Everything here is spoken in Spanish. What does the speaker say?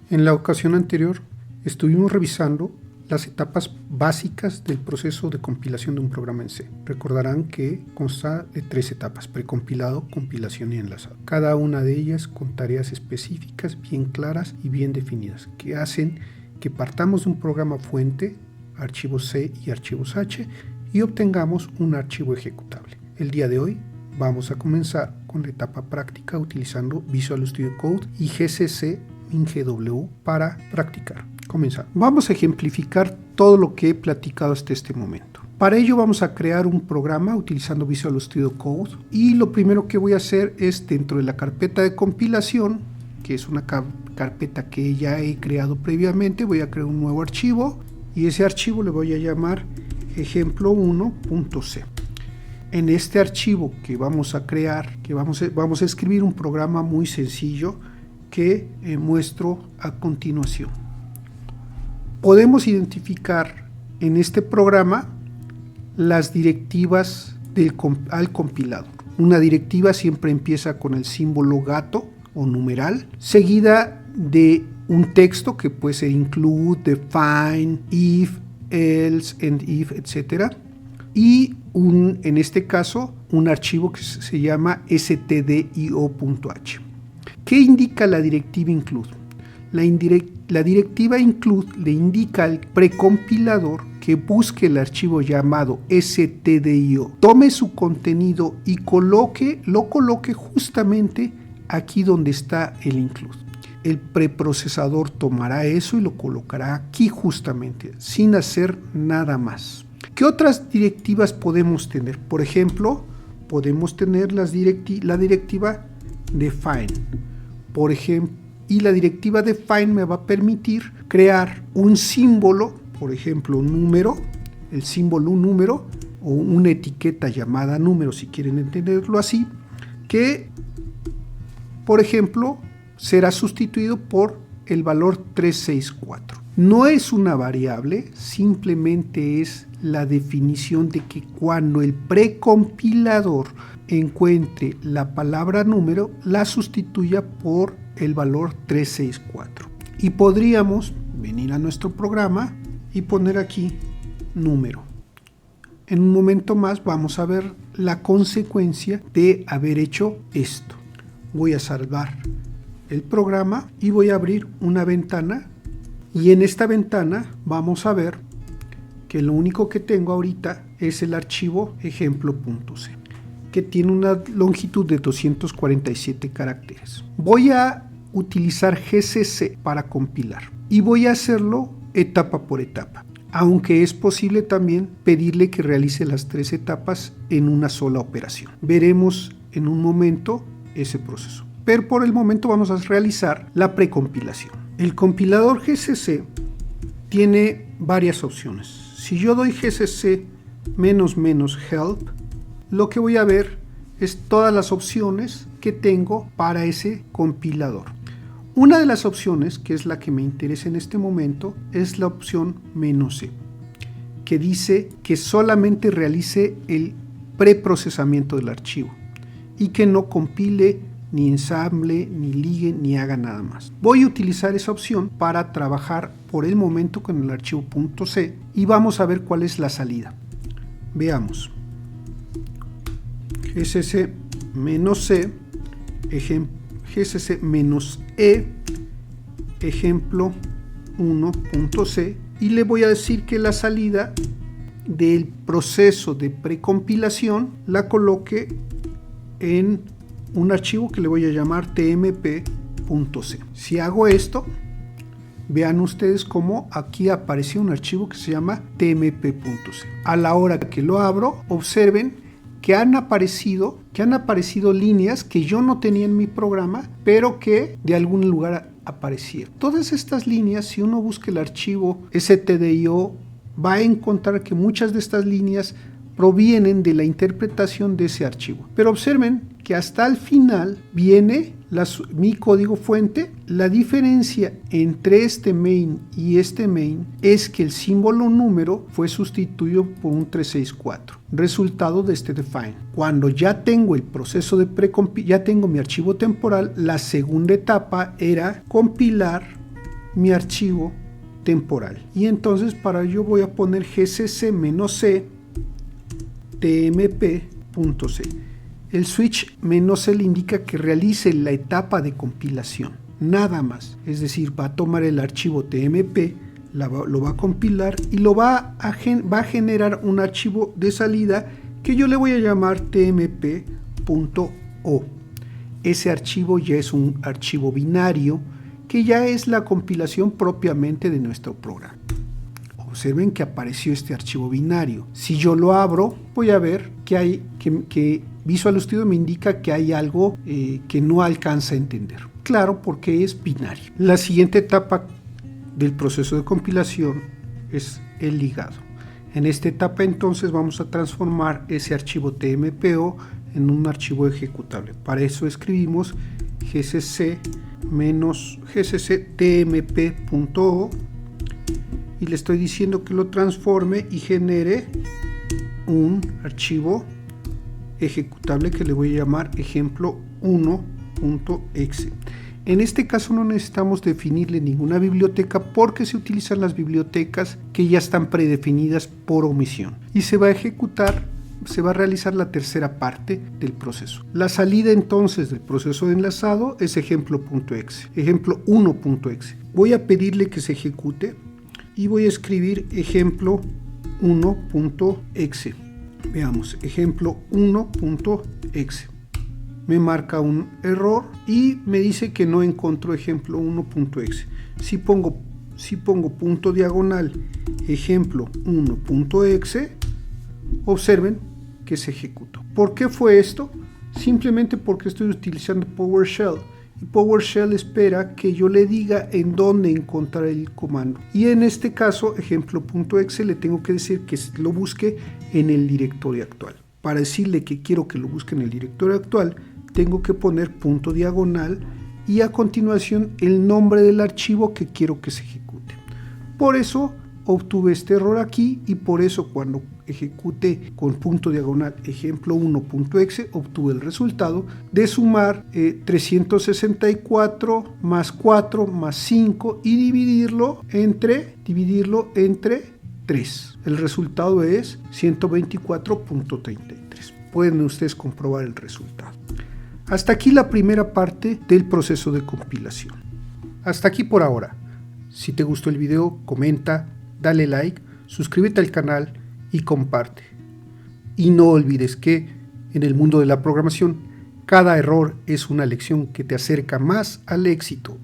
En la ocasión anterior estuvimos revisando las etapas básicas del proceso de compilación de un programa en C. Recordarán que consta de 3 etapas: precompilado, compilación y enlazado. Cada una de ellas con tareas específicas, bien claras y bien definidas, que hacen que partamos de un programa fuente, archivos C y archivos H, y obtengamos un archivo ejecutable. El día de hoy vamos a comenzar con la etapa práctica utilizando Visual Studio Code y GCC MinGW para practicar. Comenzar. Vamos a ejemplificar todo lo que he platicado hasta este momento. Para ello vamos a crear un programa utilizando Visual Studio Code, y lo primero que voy a hacer es, dentro de la carpeta de compilación, que es una carpeta que ya he creado previamente, voy a crear un nuevo archivo y ese archivo le voy a llamar ejemplo1.c. En este archivo que vamos a crear, vamos a escribir un programa muy sencillo que muestro a continuación. Podemos identificar en este programa las directivas al compilador. Una directiva siempre empieza con el símbolo gato o numeral, seguida de un texto que puede ser include, define, if, else, and if, etc. Y en este caso, un archivo que se llama stdio.h. ¿Qué indica la directiva include? La directiva include le indica al precompilador que busque el archivo llamado stdio, tome su contenido y lo coloque justamente aquí donde está el include. El preprocesador tomará eso y lo colocará aquí justamente, sin hacer nada más. ¿Qué otras directivas podemos tener? Por ejemplo, podemos tener la directiva define. Por ejemplo, y la directiva define me va a permitir crear un símbolo, por ejemplo, un número, el símbolo un número, o una etiqueta llamada número, si quieren entenderlo así, que, por ejemplo, será sustituido por el valor 364. No es una variable, simplemente es la definición de que cuando el precompilador encuentre la palabra número, la sustituya por el valor 364. Y podríamos venir a nuestro programa y poner aquí número. En un momento más vamos a ver la consecuencia de haber hecho esto. Voy a salvar el programa y voy a abrir una ventana, y en esta ventana vamos a ver que lo único que tengo ahorita es el archivo ejemplo.c, que tiene una longitud de 247 caracteres. Voy a utilizar GCC para compilar y voy a hacerlo etapa por etapa, aunque es posible también pedirle que realice las 3 etapas en una sola operación. Veremos en un momento ese proceso, pero por el momento vamos a realizar la precompilación. El compilador GCC tiene varias opciones. Si yo doy GCC --help, lo que voy a ver es todas las opciones que tengo para ese compilador. Una de las opciones, que es la que me interesa en este momento, es la opción "-c", que dice que solamente realice el preprocesamiento del archivo y que no compile, ni ensamble, ni ligue, ni haga nada más. Voy a utilizar esa opción para trabajar por el momento con el archivo .c y vamos a ver cuál es la salida. Veamos. GCC -c, GCC -e, ejemplo 1.c, y le voy a decir que la salida del proceso de precompilación la coloque en un archivo que le voy a llamar tmp.c. Si hago esto, vean ustedes cómo aquí apareció un archivo que se llama tmp.c. A la hora que lo abro, observen que han aparecido líneas que yo no tenía en mi programa, pero que de algún lugar aparecieron. Todas estas líneas, si uno busca el archivo stdio, va a encontrar que muchas de estas líneas provienen de la interpretación de ese archivo. Pero observen que hasta el final viene mi código fuente. La diferencia entre este main y este main es que el símbolo número fue sustituido por un 364, resultado de este define. Cuando ya tengo el proceso de ya tengo mi archivo temporal, la segunda etapa era compilar mi archivo temporal. Y entonces para ello voy a poner gcc-c tmp.c. El switch "-c" le indica que realice la etapa de compilación, nada más. Es decir, va a tomar el archivo tmp, lo va a compilar y va a generar un archivo de salida que yo le voy a llamar tmp.o. Ese archivo ya es un archivo binario que ya es la compilación propiamente de nuestro programa. Observen que apareció este archivo binario. Si yo lo abro, voy a ver que Visual Studio me indica que hay algo que no alcanza a entender. Claro, porque es binario. La siguiente etapa del proceso de compilación es el ligado. En esta etapa entonces vamos a transformar ese archivo tmpo en un archivo ejecutable. Para eso escribimos gcc-tmp.o y le estoy diciendo que lo transforme y genere un archivo ejecutable que le voy a llamar ejemplo1.exe. En este caso no necesitamos definirle ninguna biblioteca porque se utilizan las bibliotecas que ya están predefinidas por omisión y se va a realizar la tercera parte del proceso. La salida entonces del proceso de enlazado es ejemplo.exe, ejemplo1.exe. Voy a pedirle que se ejecute y voy a escribir ejemplo1.exe. Veamos, ejemplo1.exe. Me marca un error y me dice que no encontró ejemplo1.exe. Si pongo punto diagonal ejemplo1.exe, observen que se ejecutó. ¿Por qué fue esto? Simplemente porque estoy utilizando PowerShell. Y PowerShell espera que yo le diga en dónde encontrar el comando. Y en este caso, ejemplo.exe, le tengo que decir que lo busque en el directorio actual. Para decirle que quiero que lo busque en el directorio actual, tengo que poner punto diagonal y a continuación el nombre del archivo que quiero que se ejecute. Por eso obtuve este error aquí y por eso cuando ejecuté con punto diagonal ejemplo1.exe obtuve el resultado de sumar 364 más 4 más 5 y dividirlo entre 3. El resultado es 124.33. Pueden ustedes comprobar el resultado. Hasta aquí la primera parte del proceso de compilación. Hasta aquí por ahora. Si te gustó el video, comenta, dale like, suscríbete al canal y comparte. Y no olvides que en el mundo de la programación, cada error es una lección que te acerca más al éxito.